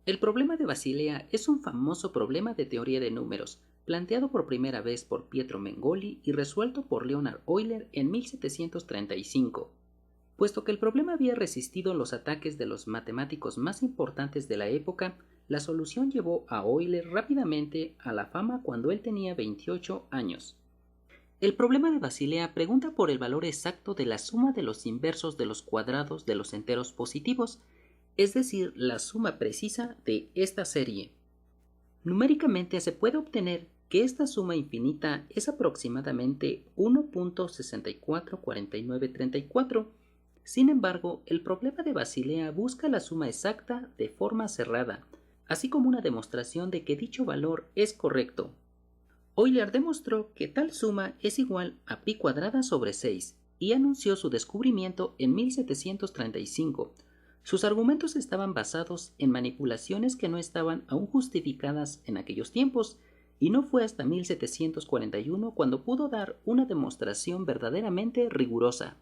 El problema de Basilea es un famoso problema de teoría de números, planteado por primera vez por Pietro Mengoli y resuelto por Leonhard Euler en 1735. Puesto que el problema había resistido los ataques de los matemáticos más importantes de la época, la solución llevó a Euler rápidamente a la fama cuando él tenía 28 años. El problema de Basilea pregunta por el valor exacto de la suma de los inversos de los cuadrados de los enteros positivos, es decir, la suma precisa de esta serie. Numéricamente se puede obtener que esta suma infinita es aproximadamente 1.644934. Sin embargo, el problema de Basilea busca la suma exacta de forma cerrada, así como una demostración de que dicho valor es correcto. Euler demostró que tal suma es igual a pi cuadrada sobre 6 y anunció su descubrimiento en 1735. Sus argumentos estaban basados en manipulaciones que no estaban aún justificadas en aquellos tiempos, y no fue hasta 1741 cuando pudo dar una demostración verdaderamente rigurosa.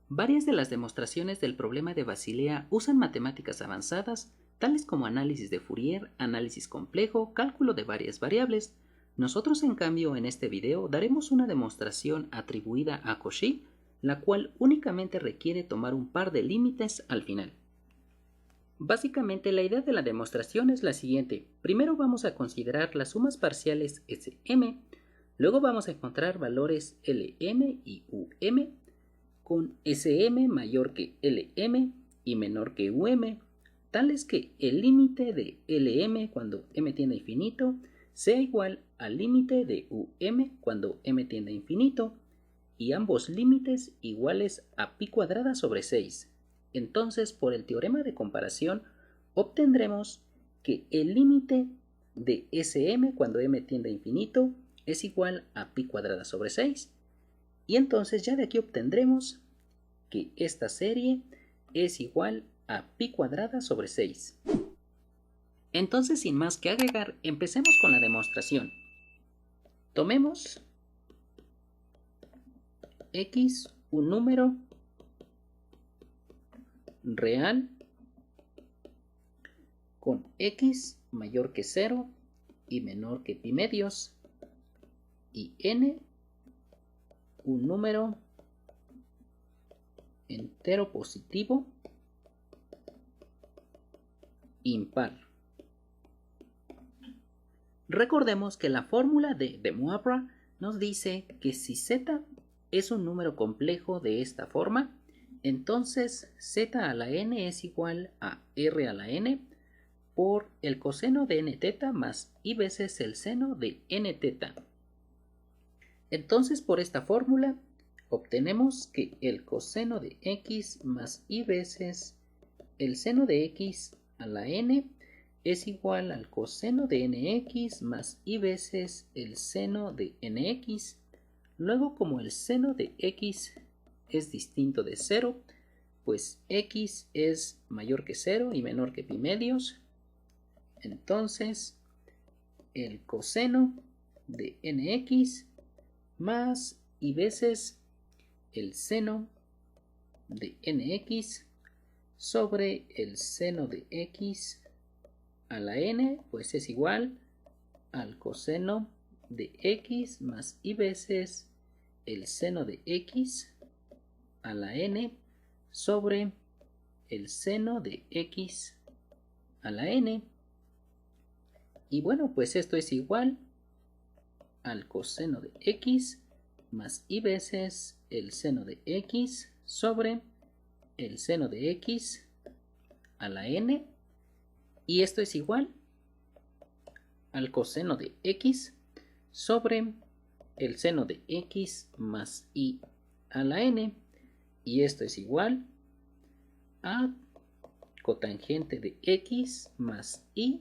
Varias de las demostraciones del problema de Basilea usan matemáticas avanzadas, tales como análisis de Fourier, análisis complejo, cálculo de varias variables. Nosotros, en cambio, en este video daremos una demostración atribuida a Cauchy, la cual únicamente requiere tomar un par de límites al final. Básicamente, la idea de la demostración es la siguiente. Primero vamos a considerar las sumas parciales Sm, luego vamos a encontrar valores Lm y Um, con Sm mayor que Lm y menor que Um, tales que el límite de Lm cuando m tiende a infinito sea igual al límite de cuando m tiende a infinito, y ambos límites iguales a pi cuadrada sobre 6. Entonces, por el teorema de comparación, obtendremos que el límite de Sm cuando m tiende a infinito es igual a pi cuadrada sobre 6. Y entonces ya de aquí obtendremos que esta serie es igual a pi cuadrada sobre 6. Entonces, sin más que agregar, empecemos con la demostración. Tomemos x, un número real con x mayor que 0 y menor que pi medios, y n, un número entero positivo impar. Recordemos que la fórmula de De Moivre nos dice que si z es un número complejo de esta forma, entonces z a la n es igual a r a la n por el coseno de n teta más i veces el seno de n teta. Entonces, por esta fórmula obtenemos que el coseno de x más i veces el seno de x a la n es igual al coseno de nx más i veces el seno de nx. Luego, como el seno de x es distinto de 0, pues x es mayor que 0 y menor que pi medios, entonces el coseno de nx más i veces el seno de nx sobre el seno de x a la n, pues es igual al coseno de x más i veces el seno de x a la n sobre el seno de x a la n. Y bueno, pues esto es igual al coseno de x más i veces el seno de x sobre el seno de x a la n, y esto es igual al coseno de x sobre el seno de x más i a la n, y esto es igual a cotangente de x más i,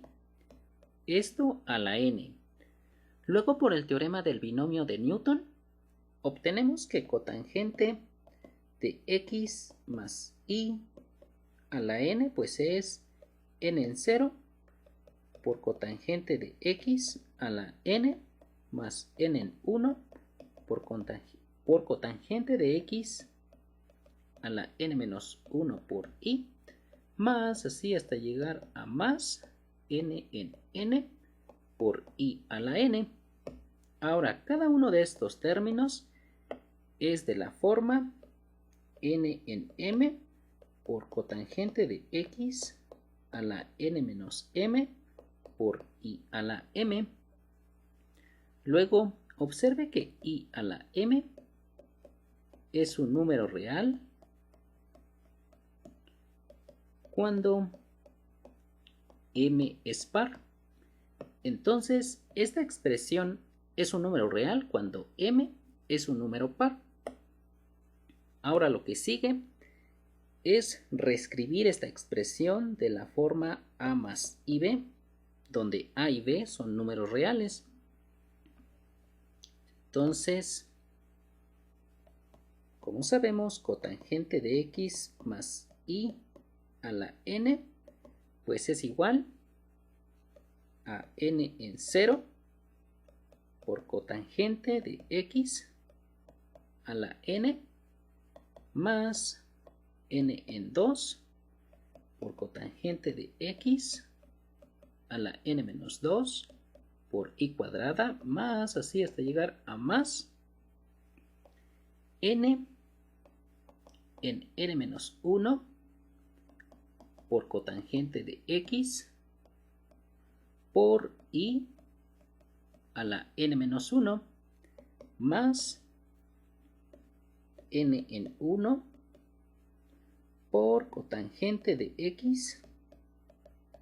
esto a la n. Luego, por el teorema del binomio de Newton, obtenemos que cotangente de x más i a la n pues es n en 0 por cotangente de x a la n más n en 1 por cotangente de x a la n menos 1 por i más así hasta llegar a más n en n por i a la n. Ahora, cada uno de estos términos es de la forma n en m por cotangente de x a la n menos m por i a la m. Luego, observe que i a la m es un número real cuando m es par. Entonces, esta expresión es un número real cuando m es un número par. Ahora lo que sigue es reescribir esta expresión de la forma a más ib, donde a y b son números reales. Entonces, como sabemos, cotangente de x más i a la n, pues es igual a n en 0 por cotangente de x a la n más n en 2 por cotangente de x a la n menos 2 por i cuadrada, más así hasta llegar a más n en n menos 1 por cotangente de x por i a la n menos 1 más n en 1 por cotangente de x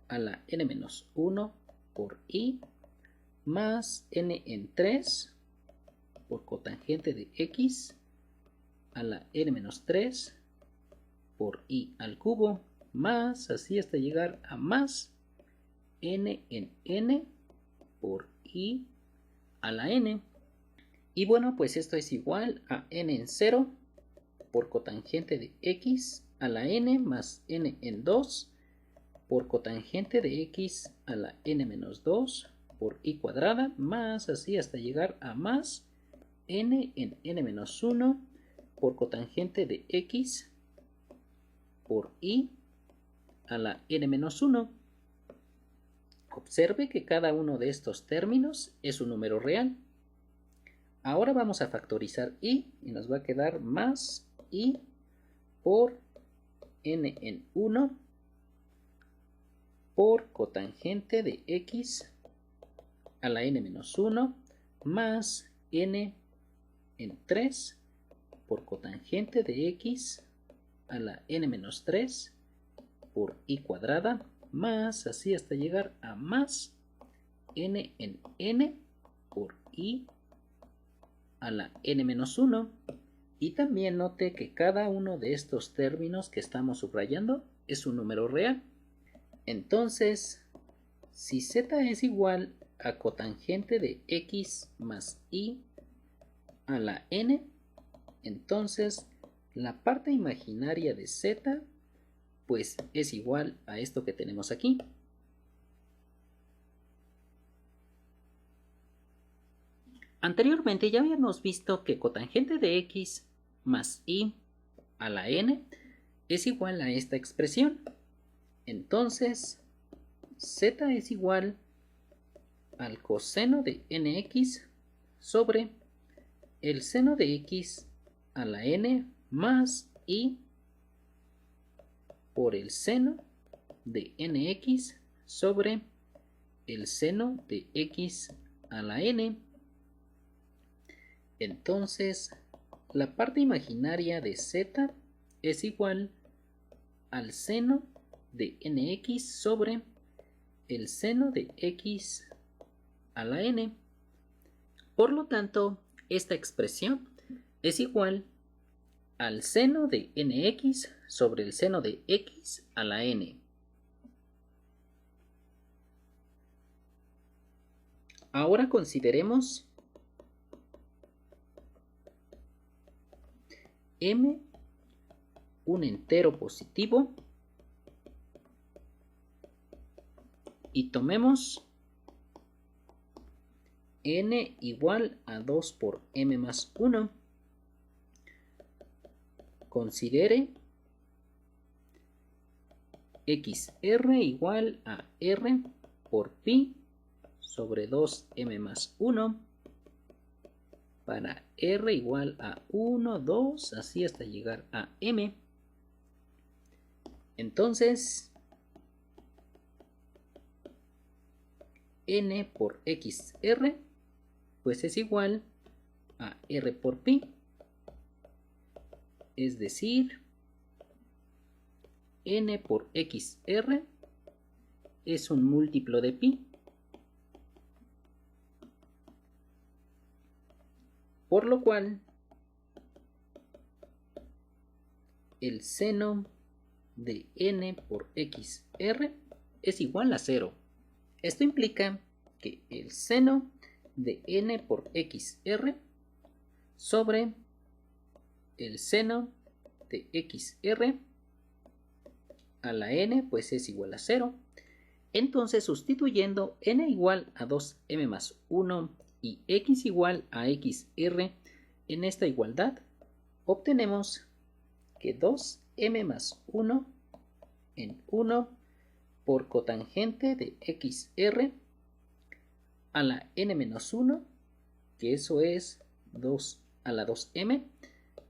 a la n menos 1 por i más n en 3 por cotangente de x a la n menos 3 por i al cubo, más así hasta llegar a más n en n por i a la n. Y bueno, pues esto es igual a n en 0 por cotangente de x a la n más n en 2 por cotangente de x a la n menos 2 por i cuadrada, más así hasta llegar a más n en n menos 1 por cotangente de x por i a la n menos 1. Observe que cada uno de estos términos es un número real. Ahora vamos a factorizar y nos va a quedar más i por n en 1 por cotangente de x a la n menos 1 más n en 3 por cotangente de x a la n menos 3 por i cuadrada, más así hasta llegar a más n en n por i a la n menos 1. Y también note que cada uno de estos términos que estamos subrayando es un número real. Entonces, si z es igual a cotangente de x más i a la n, entonces la parte imaginaria de z pues es igual a esto que tenemos aquí. Anteriormente ya habíamos visto que cotangente de x más i a la n es igual a esta expresión. Entonces, z es igual al coseno de nx sobre el seno de x a la n más i por el seno de nx sobre el seno de x a la n. Entonces, la parte imaginaria de z es igual al seno de nx sobre el seno de x a la n. Por lo tanto, esta expresión es igual al seno de nx sobre el seno de x a la n. Ahora consideremos m un entero positivo y tomemos n igual a 2 por m más 1. Considere xr igual a r por pi sobre 2m más 1 para r igual a 1, 2, así hasta llegar a m. Entonces, n por xr pues es igual a r por pi, es decir, n por xr es un múltiplo de pi, por lo cual el seno de n por xr es igual a 0. Esto implica que el seno de n por xr sobre el seno de xr a la n pues es igual a 0. Entonces, sustituyendo n igual a 2m más 1 y x igual a xr en esta igualdad, obtenemos que 2m más 1 en 1 por cotangente de xr a la n menos 1, que eso es 2 a la 2m,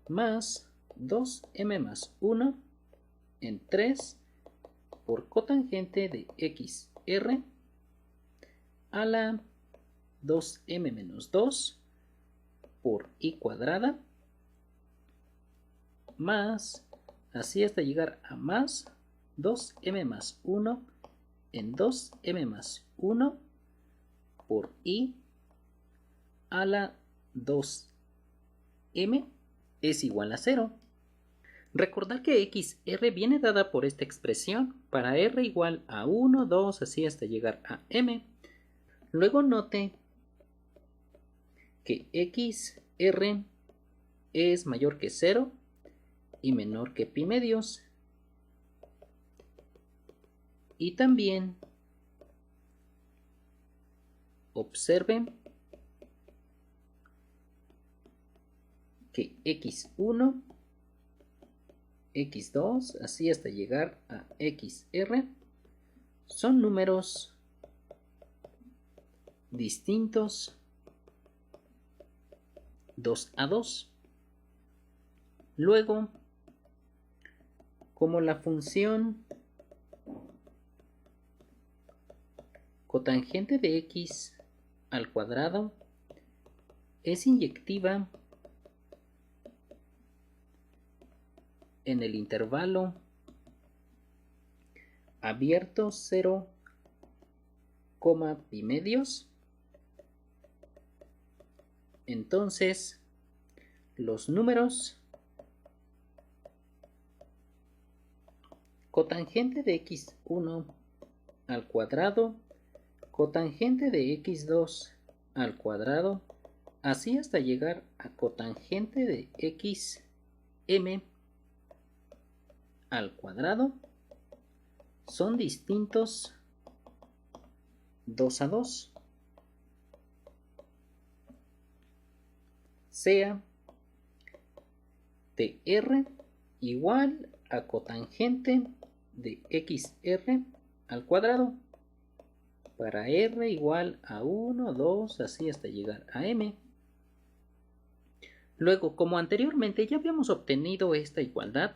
más 2m más 1 en 3 por cotangente de xr a la 2m menos 2 por i cuadrada, más, así hasta llegar a más 2m más 1 en 2m más 1 por i a la 2m es igual a 0. Recordar que xr viene dada por esta expresión para r igual a 1, 2, así hasta llegar a m. Luego note que xr es mayor que 0 y menor que pi medios. Y también observen que x1, x2, así hasta llegar a xr, son números distintos 2 a 2. Luego, como la función cotangente de x al cuadrado es inyectiva en el intervalo abierto 0, pi medios, entonces los números cotangente de x1 al cuadrado, cotangente de x2 al cuadrado, así hasta llegar a cotangente de xm al cuadrado, son distintos 2 a 2. Sea tr igual a cotangente de xr al cuadrado para r igual a 1, 2, así hasta llegar a m. Luego, como anteriormente ya habíamos obtenido esta igualdad,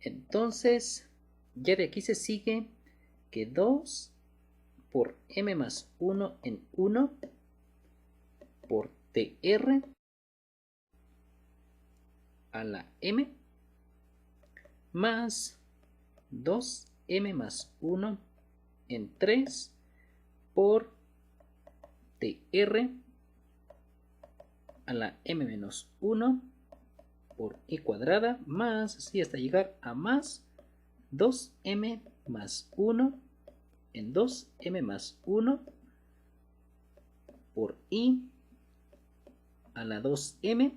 entonces ya de aquí se sigue que 2 por m más 1 en 1 por tr a la m más 2m más 1 en 3 por tr a la m menos 1 por i cuadrada, más así hasta llegar a más 2m más 1 en 2m más 1 por i a la 2m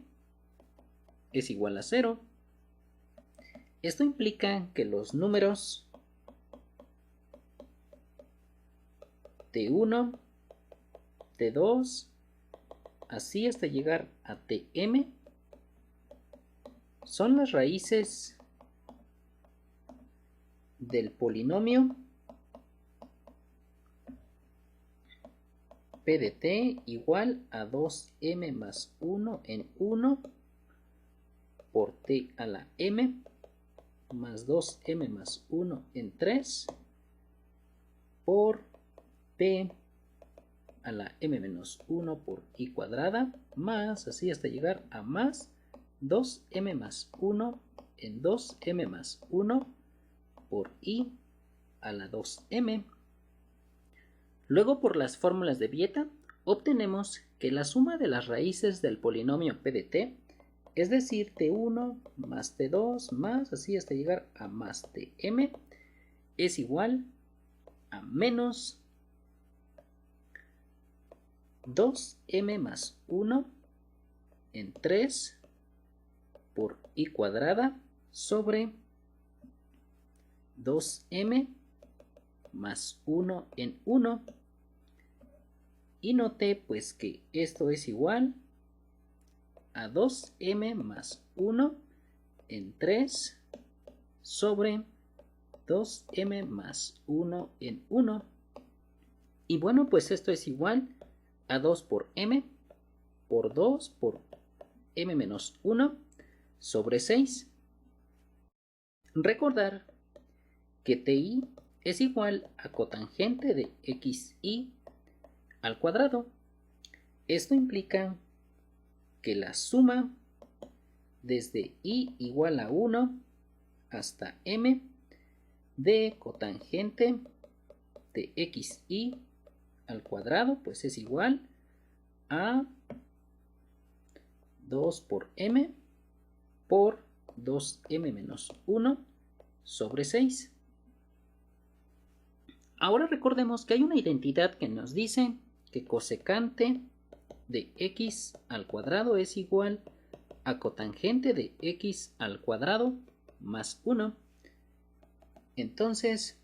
es igual a 0. Esto implica que los números t1, t2, así hasta llegar a tm, son las raíces del polinomio P de t igual a 2m más 1 en 1 por t a la m más 2m más 1 en 3 por p a la m menos 1 por i cuadrada más así hasta llegar a más 2m más 1 en 2m más 1 por i a la 2m. Luego, por las fórmulas de Vieta, obtenemos que la suma de las raíces del polinomio p de t, es decir, t1 más t2 más así hasta llegar a más tm, es igual a menos 2m más 1 en 3 por i cuadrada sobre 2m más 1 en 1. Y noté pues que esto es igual a 2m más 1 en 3 sobre 2m más 1 en 1. Y bueno, pues esto es igual a 2 por m por 2 por m menos 1 sobre 6. Recordar que ti es igual a cotangente de xi al cuadrado. Esto implica que la suma desde i igual a 1 hasta m de cotangente de xi al cuadrado pues es igual a 2 por m por 2m menos 1 sobre 6. Ahora recordemos que hay una identidad que nos dice que cosecante de x al cuadrado es igual a cotangente de x al cuadrado más 1. Entonces,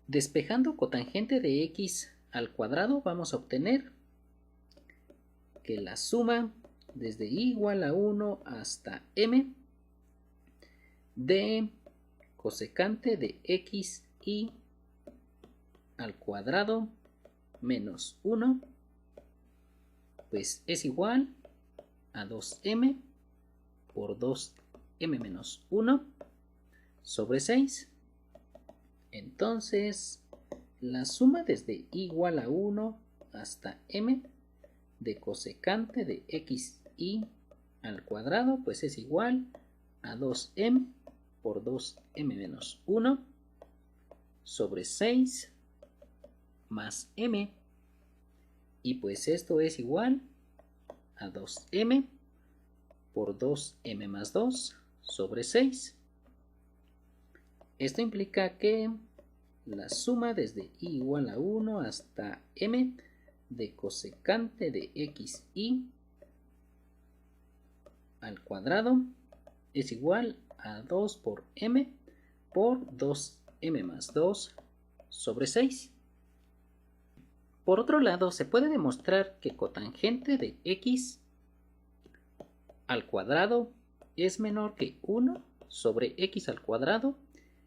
despejando cotangente de x al cuadrado, vamos a obtener que la suma desde i igual a 1 hasta m de cosecante de xi al cuadrado menos 1 pues es igual a 2m por 2m menos 1 sobre 6. Entonces la suma desde i igual a 1 hasta m de cosecante de xi al cuadrado pues es igual a 2m por 2m menos 1 sobre 6 más m. Y pues esto es igual a 2m por 2m más 2 sobre 6. Esto implica que la suma desde i igual a 1 hasta m de cosecante de xi al cuadrado es igual a 2 por m por 2m más 2 sobre 6. Por otro lado, se puede demostrar que cotangente de x al cuadrado es menor que 1 sobre x al cuadrado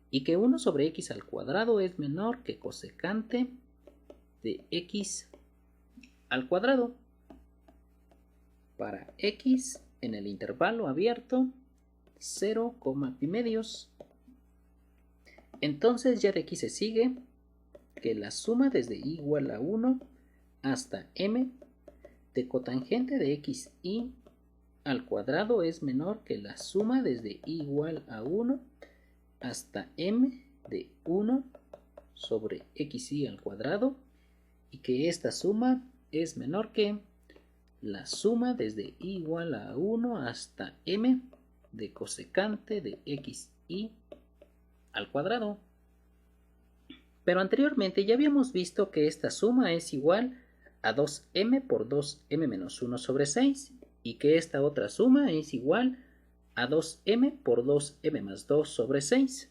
y que 1 sobre x al cuadrado es menor que cosecante de x al cuadrado para x en el intervalo abierto 0, pi medios. Entonces ya de aquí se sigue que la suma desde i igual a 1 hasta m de cotangente de xi al cuadrado es menor que la suma desde i igual a 1 hasta m de 1 sobre xi al cuadrado y que esta suma es menor que la suma desde i igual a 1 hasta m de cosecante de xi al cuadrado. Pero anteriormente ya habíamos visto que esta suma es igual a 2m por 2m menos 1 sobre 6 y que esta otra suma es igual a 2m por 2m más 2 sobre 6.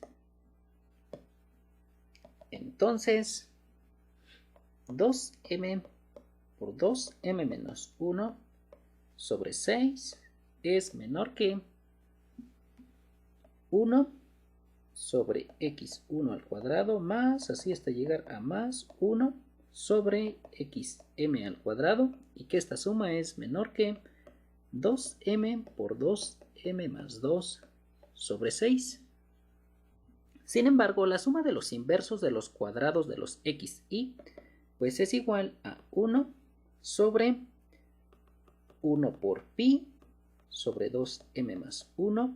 Entonces, 2m por 2m menos 1 sobre 6 es menor que 1 sobre x1 al cuadrado más, así hasta llegar a más 1 sobre xm al cuadrado, y que esta suma es menor que 2m por 2m más 2 sobre 6. Sin embargo, la suma de los inversos de los cuadrados de los x y pues es igual a 1 sobre 1 por pi sobre 2m más 1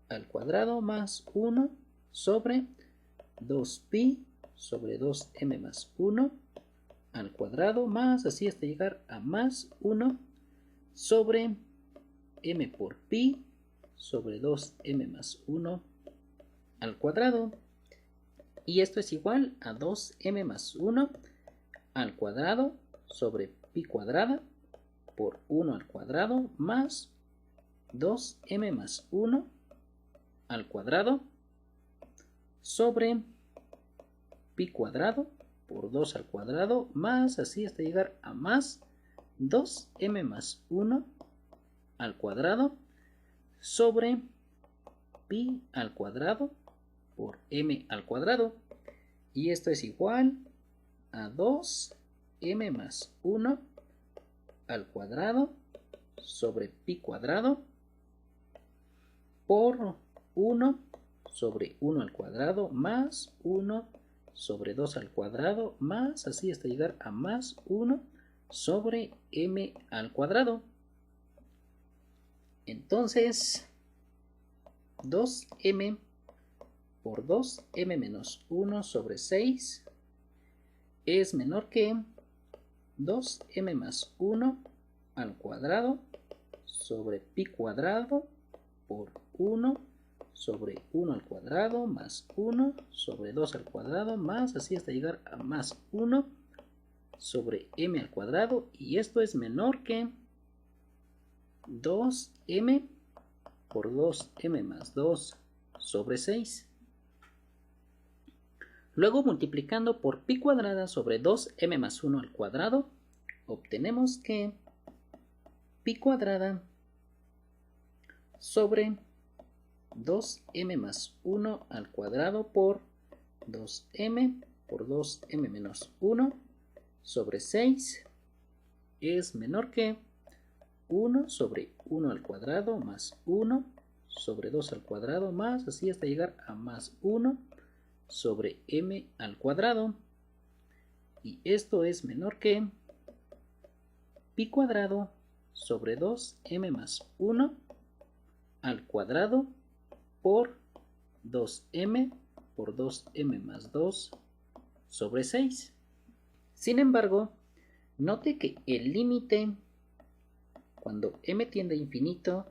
al cuadrado más 1 sobre 2pi sobre 2m más 1 al cuadrado más, así hasta llegar a más 1 sobre m por pi sobre 2m más 1 al cuadrado. Y esto es igual a 2m más 1 al cuadrado sobre pi cuadrada por 1 al cuadrado más 2m más 1 al cuadrado sobre pi cuadrado por 2 al cuadrado más, así hasta llegar a más 2m más 1 al cuadrado sobre pi al cuadrado por m al cuadrado. Y esto es igual a 2m más 1 al cuadrado sobre pi cuadrado por 1 sobre 1 al cuadrado más 1 sobre 2 al cuadrado más, así hasta llegar a más 1 sobre m al cuadrado. Entonces 2m por 2m menos 1 sobre 6 es menor que 2m más 1 al cuadrado sobre pi cuadrado por 1 sobre 1 al cuadrado más 1 sobre 2 al cuadrado más, así hasta llegar a más 1 sobre m al cuadrado, y esto es menor que 2m por 2m más 2 sobre 6. Luego, multiplicando por pi cuadrada sobre 2m más 1 al cuadrado, obtenemos que pi cuadrada sobre 2m más 1 al cuadrado por 2m por 2m menos 1 sobre 6 es menor que 1 sobre 1 al cuadrado más 1 sobre 2 al cuadrado más, así hasta llegar a más 1 sobre m al cuadrado. Y esto es menor que pi cuadrado sobre 2m más 1 al cuadrado por 2m por 2m más 2 sobre 6. Sin embargo, note que el límite cuando m tiende a infinito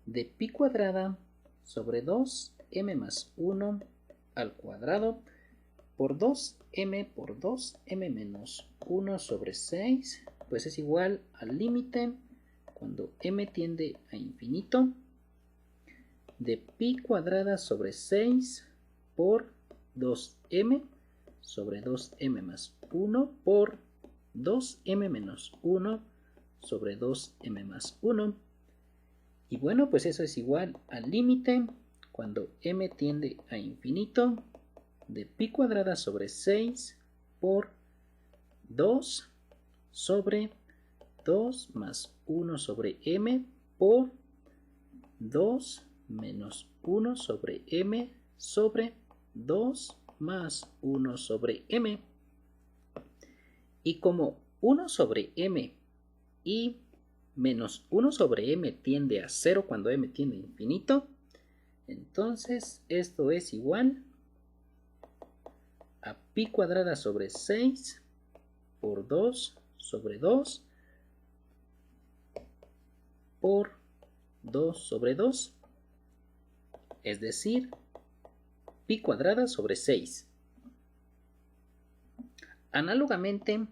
de pi cuadrada sobre 2m más 1 al cuadrado por 2m por 2m menos 1 sobre 6 pues es igual al límite cuando m tiende a infinito de pi cuadrada sobre 6 por 2m sobre 2m más 1 por 2m menos 1 sobre 2m más 1. Y bueno, pues eso es igual al límite cuando m tiende a infinito de pi cuadrada sobre 6 por 2 sobre 2 más 1 sobre m por 2 menos 1 sobre m sobre 2 más 1 sobre m. Y como 1 sobre m y menos 1 sobre m tiende a 0 cuando m tiende a infinito, entonces esto es igual a pi cuadrada sobre 6 por 2 sobre 2 por 2 sobre 2, es decir, pi cuadrada sobre 6. Análogamente,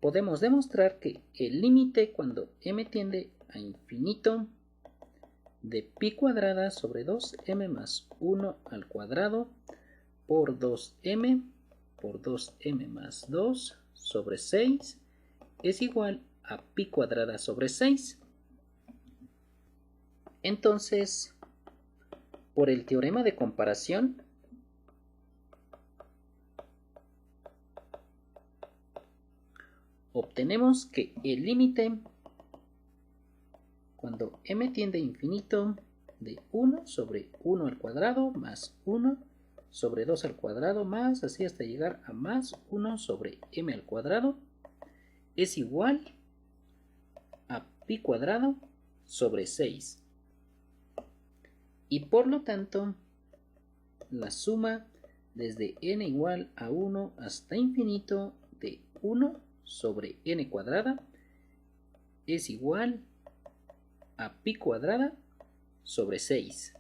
podemos demostrar que el límite cuando m tiende a infinito de pi cuadrada sobre 2m más 1 al cuadrado por 2m por 2m más 2 sobre 6 es igual a pi cuadrada sobre 6. Entonces, Por el teorema de comparación, obtenemos que el límite cuando m tiende a infinito de 1 sobre 1 al cuadrado más 1 sobre 2 al cuadrado más así hasta llegar a más 1 sobre m al cuadrado es igual a pi cuadrado sobre 6. Y por lo tanto, la suma desde n igual a 1 hasta infinito de 1 sobre n cuadrada es igual a pi cuadrada sobre 6.